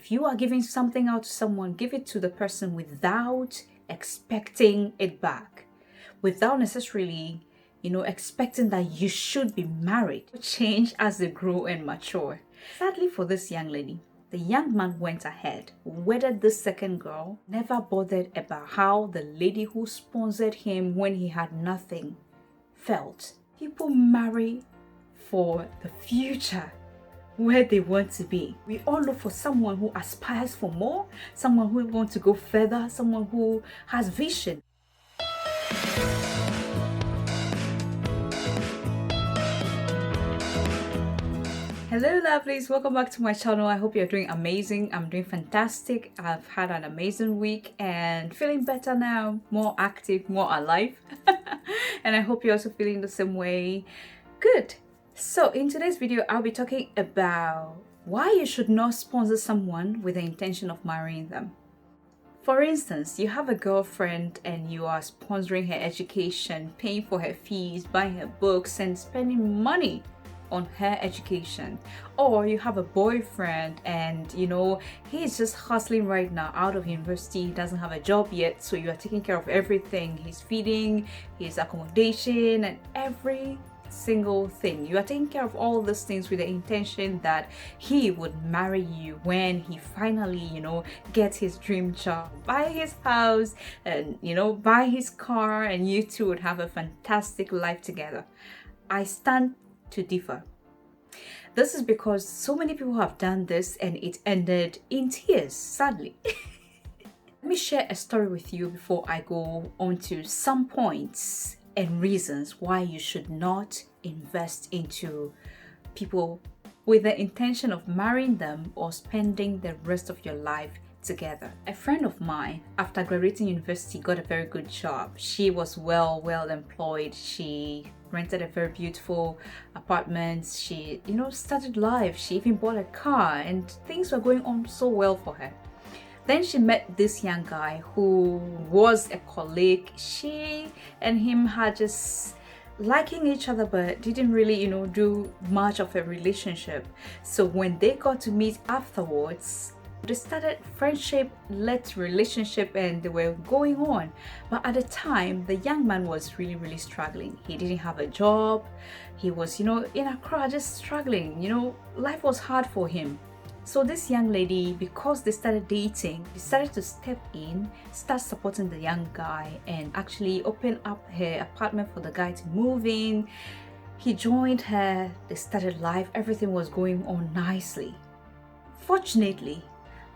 If you are giving something out to someone, give it to the person without expecting it back, without necessarily, expecting that you should be married. Change as they grow and mature. Sadly for this young lady, the young man went ahead, wedded this second girl, never bothered about how the lady who sponsored him when he had nothing felt. People marry for the future, where they want to be. We all look for someone who aspires for more, someone who wants to go further, someone who has vision. Hello lovelies, welcome back to my channel. I hope you're doing amazing. I'm doing fantastic. I've had an amazing week and feeling better now, more active, more alive. And I hope you're also feeling the same way. Good. So in today's video, I'll be talking about why you should not sponsor someone with the intention of marrying them. For instance, you have a girlfriend and you are sponsoring her education, paying for her fees, buying her books, and spending money on her education. Or you have a boyfriend and he's just hustling right now out of university. He doesn't have a job yet, so you are taking care of everything, his feeding, his accommodation, and every single thing. You are taking care of all these things with the intention that he would marry you when he finally gets his dream job, buy his house, and buy his car, and you two would have a fantastic life together. I stand to differ. This is because so many people have done this and it ended in tears, sadly. Let me share a story with you before I go on to some points and reasons why you should not invest into people with the intention of marrying them or spending the rest of your life together. A friend of mine, after graduating university, got a very good job. She was well employed. She rented a very beautiful apartment. She started life. She even bought a car and things were going on so well for her. Then she met this young guy who was a colleague. She and him had just liking each other but didn't really do much of a relationship. So when they got to meet afterwards, they started friendship-led relationship and they were going on. But at the time, the young man was really struggling. He didn't have a job. He was, in Accra just struggling. Life was hard for him. So this young lady, because they started dating, decided to step in, start supporting the young guy and actually open up her apartment for the guy to move in. He joined her, they started life, everything was going on nicely. Fortunately,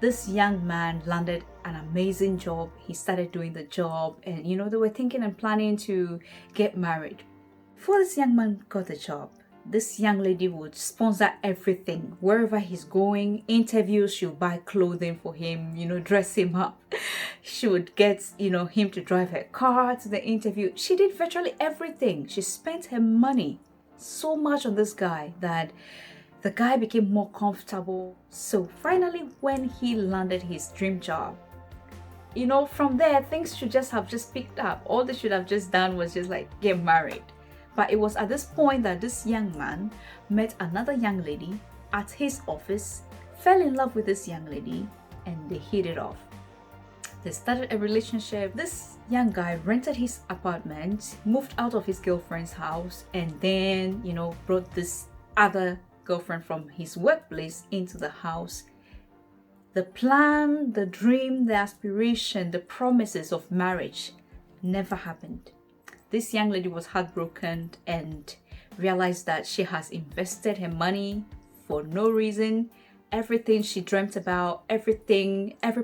this young man landed an amazing job. He started doing the job and they were thinking and planning to get married. Before this young man got the job, this young lady would sponsor everything. Wherever he's going, interviews, she'll buy clothing for him, dress him up. She would get, him to drive her car to the interview. She did virtually everything. She spent her money so much on this guy that the guy became more comfortable. So finally, when he landed his dream job, from there, things should have picked up. All they should have just done was just get married. But it was at this point that this young man met another young lady at his office, fell in love with this young lady, and they hit it off. They started a relationship. This young guy rented his apartment, moved out of his girlfriend's house, and then, brought this other girlfriend from his workplace into the house. The plan, the dream, the aspiration, the promises of marriage never happened. This young lady was heartbroken and realized that she has invested her money for no reason. Everything she dreamt about, every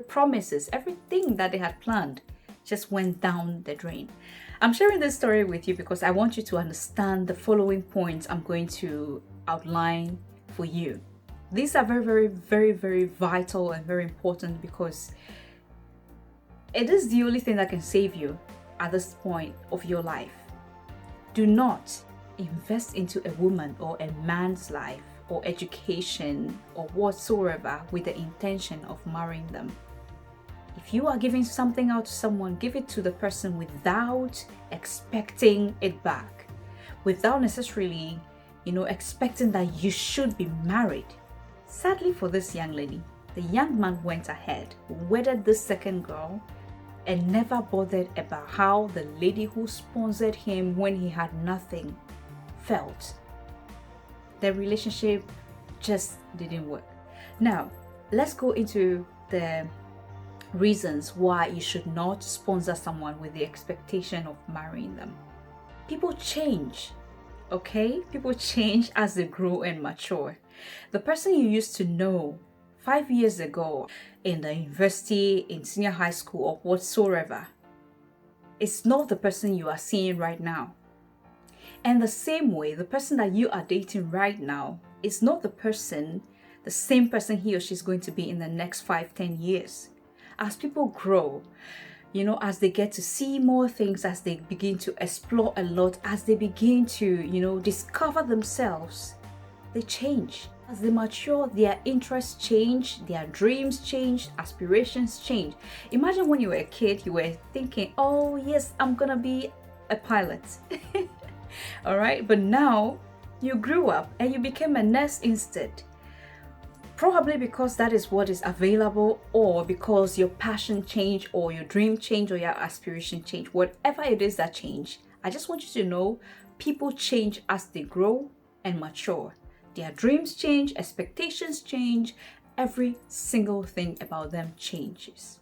promises, everything that they had planned just went down the drain. I'm sharing this story with you because I want you to understand the following points I'm going to outline for you. These are very vital and very important because it is the only thing that can save you at this point of your life. Do not invest into a woman or a man's life or education or whatsoever with the intention of marrying them. If you are giving something out to someone, give it to the person without expecting it back, without necessarily expecting that you should be married. Sadly for this young lady, The young man went ahead, wedded this second girl, and never bothered about how the lady who sponsored him when he had nothing felt. The relationship just didn't work. Now, let's go into the reasons why you should not sponsor someone with the expectation of marrying them. People change, okay? People change as they grow and mature. The person you used to know 5 years ago in the university, in senior high school, or whatsoever, it's not the person you are seeing right now. And the same way, the person that you are dating right now is not the same person he or she is going to be in the next 5-10 years. As people grow, as they get to see more things, as they begin to explore a lot, as they begin to, discover themselves, they change. As they mature, their interests change, their dreams change, aspirations change. Imagine when you were a kid, you were thinking, oh yes, I'm gonna be a pilot. All right, but now you grew up and you became a nurse instead. Probably because that is what is available, or because your passion changed, or your dream changed, or your aspiration changed. Whatever it is that changed, I just want you to know people change as they grow and mature. Their dreams change, expectations change, every single thing about them changes.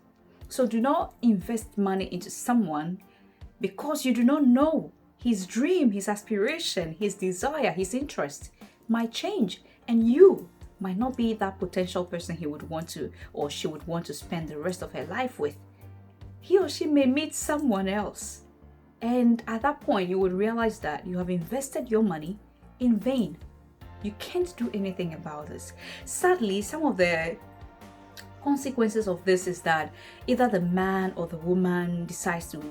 So do not invest money into someone because you do not know his dream, his aspiration, his desire, his interest might change, and you might not be that potential person he would want to, or she would want to spend the rest of her life with. He or she may meet someone else, and at that point you would realize that you have invested your money in vain. You can't do anything about this. Sadly, some of the consequences of this is that either the man or the woman decides to,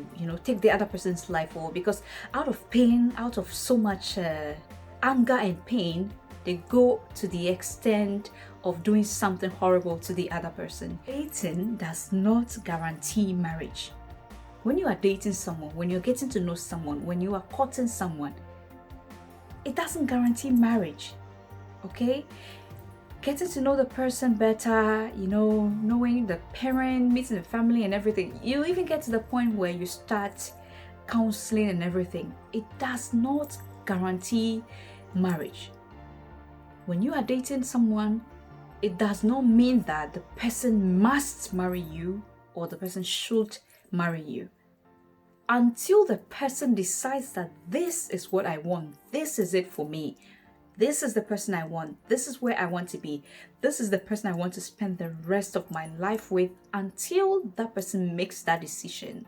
take the other person's life, or because out of pain, out of so much anger and pain, they go to the extent of doing something horrible to the other person. Dating does not guarantee marriage. When you are dating someone, when you're getting to know someone, when you are courting someone, it doesn't guarantee marriage. Okay? Getting to know the person better, knowing the parent, meeting the family and everything. You even get to the point where you start counseling and everything. It does not guarantee marriage. When you are dating someone, it does not mean that the person must marry you or the person should marry you. Until the person decides that this is what I want, this is it for me, this is the person I want, this is where I want to be, this is the person I want to spend the rest of my life with, until that person makes that decision,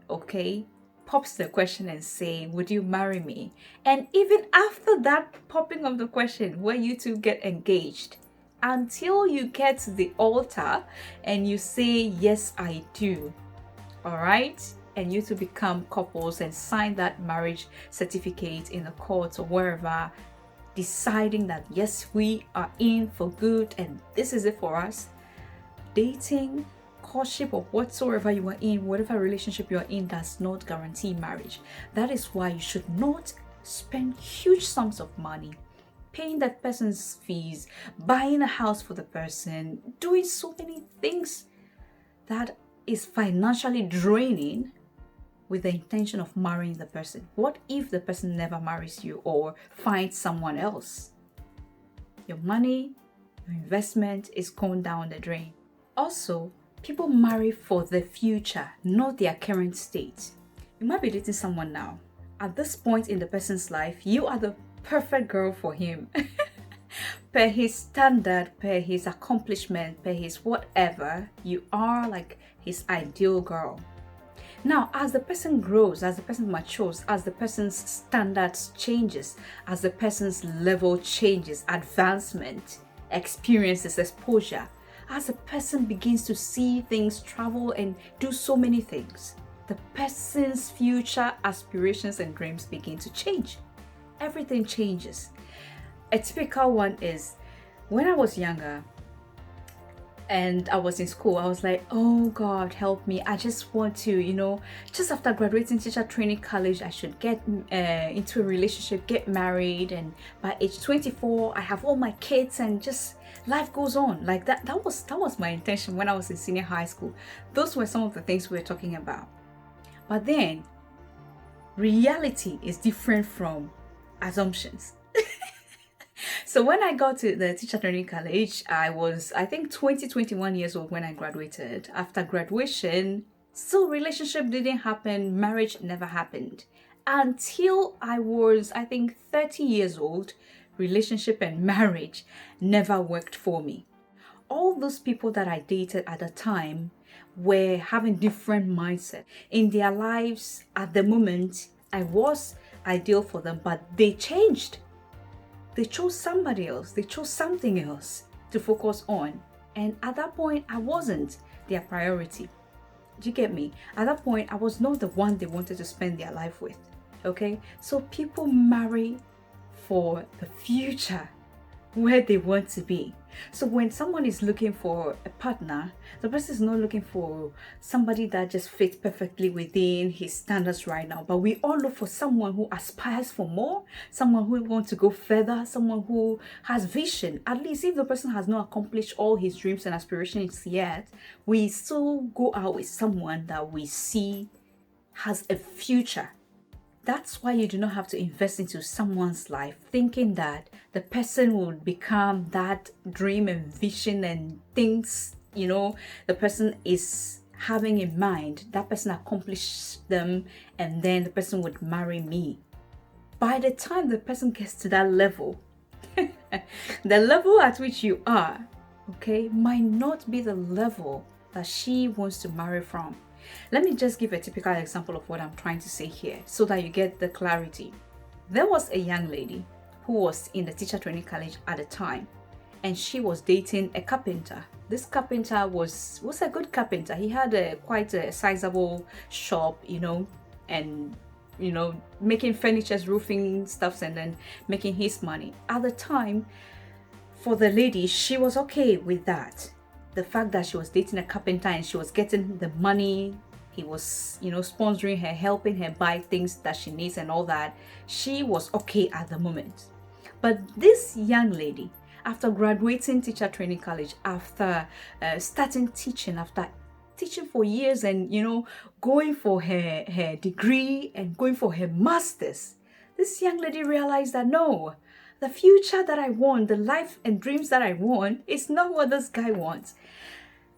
okay, pops the question and say, would you marry me? And even after that popping of the question, where you two get engaged, until you get to the altar and you say, yes, I do, all right? And you two become couples and sign that marriage certificate in the court or wherever, deciding that yes, we are in for good and this is it for us. Dating, courtship, or whatsoever you are in, whatever relationship you are in, does not guarantee marriage. That is why you should not spend huge sums of money paying that person's fees, buying a house for the person, doing so many things that is financially draining with the intention of marrying the person. What if the person never marries you or finds someone else? Your money, your investment is going down the drain. Also, people marry for the future, not their current state. You might be dating someone now. At this point in the person's life, you are the perfect girl for him. Per his standard, per his accomplishment, per his whatever, you are like his ideal girl. Now, as the person grows, as the person matures, as the person's standards changes, as the person's level changes, advancement, experiences, exposure, as the person begins to see things, travel, and do so many things, the person's future aspirations and dreams begin to change. Everything changes. A typical one is, when I was younger, and I was in school. I was like, oh God, help me. I just want to, just after graduating teacher training college, I should get into a relationship, get married, and by age 24, I have all my kids, and just life goes on. Like that was my intention when I was in senior high school. Those were some of the things we were talking about. But then reality is different from assumptions. So when I got to the teacher training college, I was, I think, 21 years old when I graduated. After graduation, still relationship didn't happen, marriage never happened. Until I was, I think, 30 years old, relationship and marriage never worked for me. All those people that I dated at the time were having different mindset in their lives. At the moment, I was ideal for them, but they changed. They chose somebody else. They chose something else to focus on. And at that point, I wasn't their priority. Do you get me? At that point, I was not the one they wanted to spend their life with. Okay? So people marry for the future, where they want to be. So when someone is looking for a partner, the person is not looking for somebody that just fits perfectly within his standards right now. But we all look for someone who aspires for more, someone who wants to go further, someone who has vision. At least if the person has not accomplished all his dreams and aspirations yet, we still go out with someone that we see has a future. That's why you do not have to invest into someone's life thinking that the person will become that dream and vision and things, the person is having in mind. That person accomplished them, and then the person would marry me. By the time the person gets to that level, the level at which you are, okay, might not be the level that she wants to marry from. Let me just give a typical example of what I'm trying to say here so that you get the clarity. There was a young lady who was in the teacher training college at the time, and she was dating a carpenter. This carpenter was a good carpenter. He had quite a sizable shop, and making furniture, roofing stuffs, and then making his money. At the time, for the lady, she was okay with that. The fact that she was dating a carpenter and she was getting the money, he was, sponsoring her, helping her buy things that she needs and all that, she was okay at the moment. But this young lady, after graduating teacher training college, after starting teaching, after teaching for years and, going for her degree and going for her master's, this young lady realized that no, the future that I want, the life and dreams that I want, is not what this guy wants.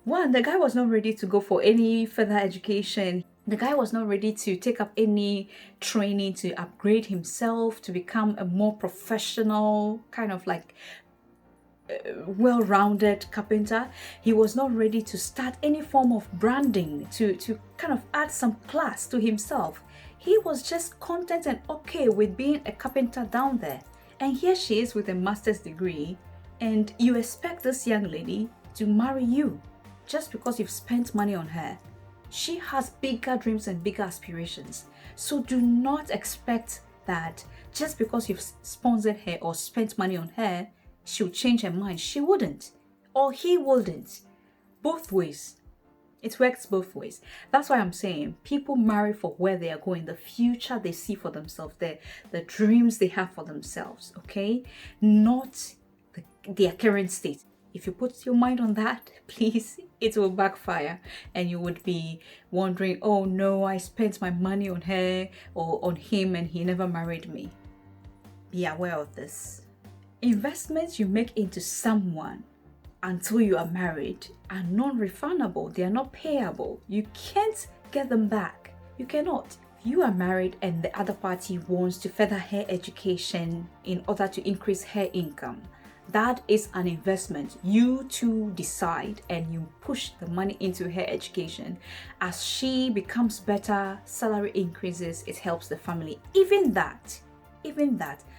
One, the guy was not ready to go for any further education. The guy was not ready to take up any training to upgrade himself, to become a more professional, kind of like well-rounded carpenter. He was not ready to start any form of branding, to kind of add some class to himself. He was just content and okay with being a carpenter down there. And here she is with a master's degree, and you expect this young lady to marry you just because you've spent money on her. She has bigger dreams and bigger aspirations. So do not expect that just because you've sponsored her or spent money on her, she'll change her mind. She wouldn't, or he wouldn't. Both ways. It works both ways. That's why I'm saying people marry for where they are going, the future they see for themselves, the dreams they have for themselves, okay? Not their current state. If you put your mind on that, please, it will backfire and you would be wondering, oh no, I spent my money on her or on him and he never married me. Be aware of this. Investments you make into someone until you are married are non-refundable. They are not payable. You can't get them back. You cannot. If you are married and the other party wants to further her education in order to increase her income, that is an investment. You two decide and you push the money into her education. As she becomes better, salary increases, it helps the family. Even that,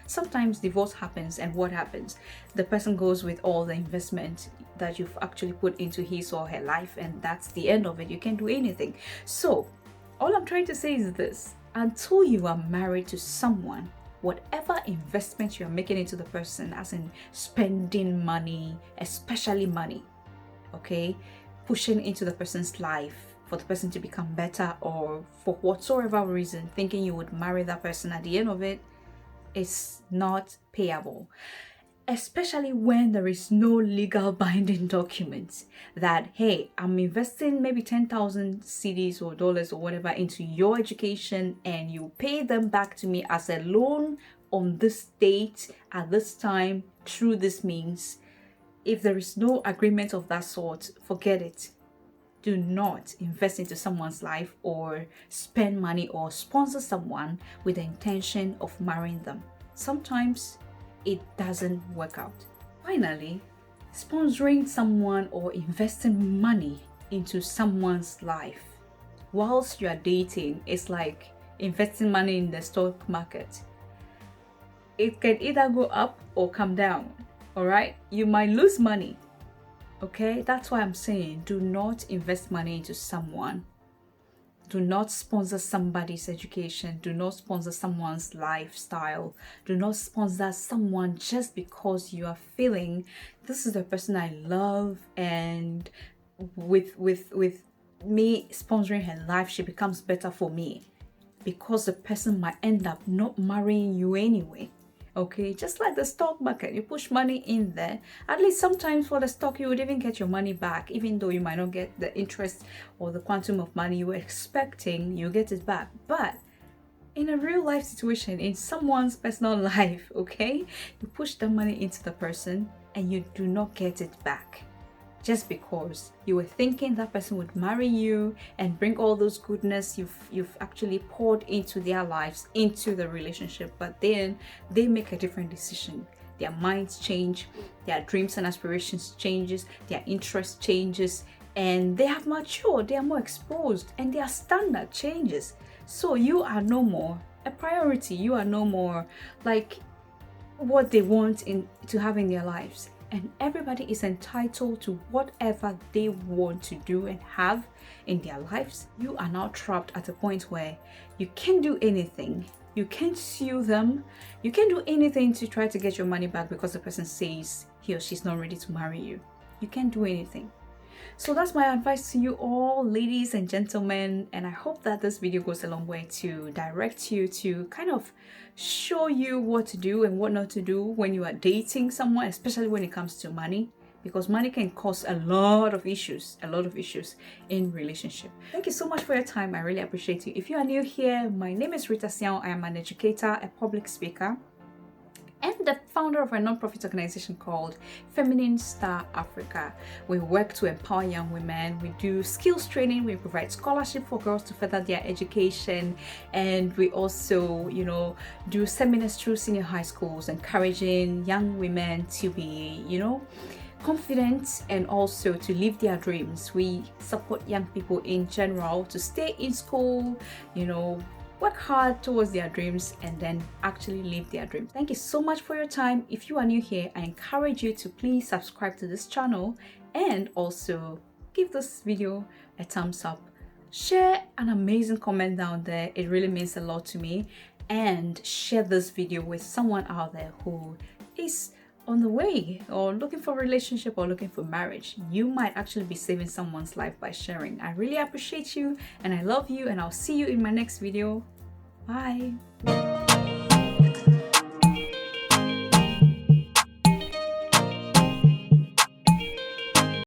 sometimes divorce happens, and what happens? The person goes with all the investment that you've actually put into his or her life, and that's the end of it. You can't do anything. So all I'm trying to say is this: until you are married to someone, whatever investment you're making into the person, as in spending money, especially money, okay? Pushing into the person's life for the person to become better, or for whatsoever reason, thinking you would marry that person at the end of it, is not payable. Especially when there is no legal binding documents that, hey, I'm investing maybe 10,000 cedis or dollars or whatever into your education, and you pay them back to me as a loan on this date at this time through this means. If there is no agreement of that sort, forget it. Do not invest into someone's life or spend money or sponsor someone with the intention of marrying them. Sometimes it doesn't work out. Finally, sponsoring someone or investing money into someone's life whilst you are dating is like investing money in the stock market. It can either go up or come down. All right, you might lose money. Okay, that's why I'm saying do not invest money into someone. Do not sponsor somebody's education. Do not sponsor someone's lifestyle. Do not sponsor someone just because you are feeling this is the person I love, and with me sponsoring her life, she becomes better for me, because the person might end up not marrying you anyway. Okay, just like the stock market, you push money in there. At least sometimes for the stock, you would even get your money back, even though you might not get the interest or the quantum of money you were expecting, you get it back. But in a real life situation, in someone's personal life, okay, you push the money into the person and you do not get it back. Just because you were thinking that person would marry you and bring all those goodness you've actually poured into their lives, into the relationship, but then they make a different decision. Their minds change, their dreams and aspirations changes, their interest changes, and they have matured, they are more exposed, and their standard changes. So you are no more a priority. You are no more like what they want to have in their lives. And everybody is entitled to whatever they want to do and have in their lives. You are now trapped at a point where you can't do anything. You can't sue them. You can't do anything to try to get your money back because the person says he or she's not ready to marry you. You can't do anything. So that's my advice to you all, ladies and gentlemen, and I hope that this video goes a long way to direct you, to kind of show you what to do and what not to do when you are dating someone, especially when it comes to money, because money can cause a lot of issues in relationship. Thank you so much for your time. I really appreciate you. If you are new here, my name is Rita Siao. I am an educator, a public speaker, and the founder of a non-profit organization called Feminine Star Africa. We work to empower young women. We do skills training. We provide scholarship for girls to further their education. And we also, do seminars through senior high schools, encouraging young women to be, confident and also to live their dreams. We support young people in general to stay in school, work hard towards their dreams, and then actually live their dreams. Thank you so much for your time. If you are new here, I encourage you to please subscribe to this channel and also give this video a thumbs up. Share an amazing comment down there. It really means a lot to me. And share this video with someone out there who is on the way or looking for a relationship or looking for marriage. You might actually be saving someone's life by sharing. I really appreciate you and I love you, and I'll see you in my next video. Bye.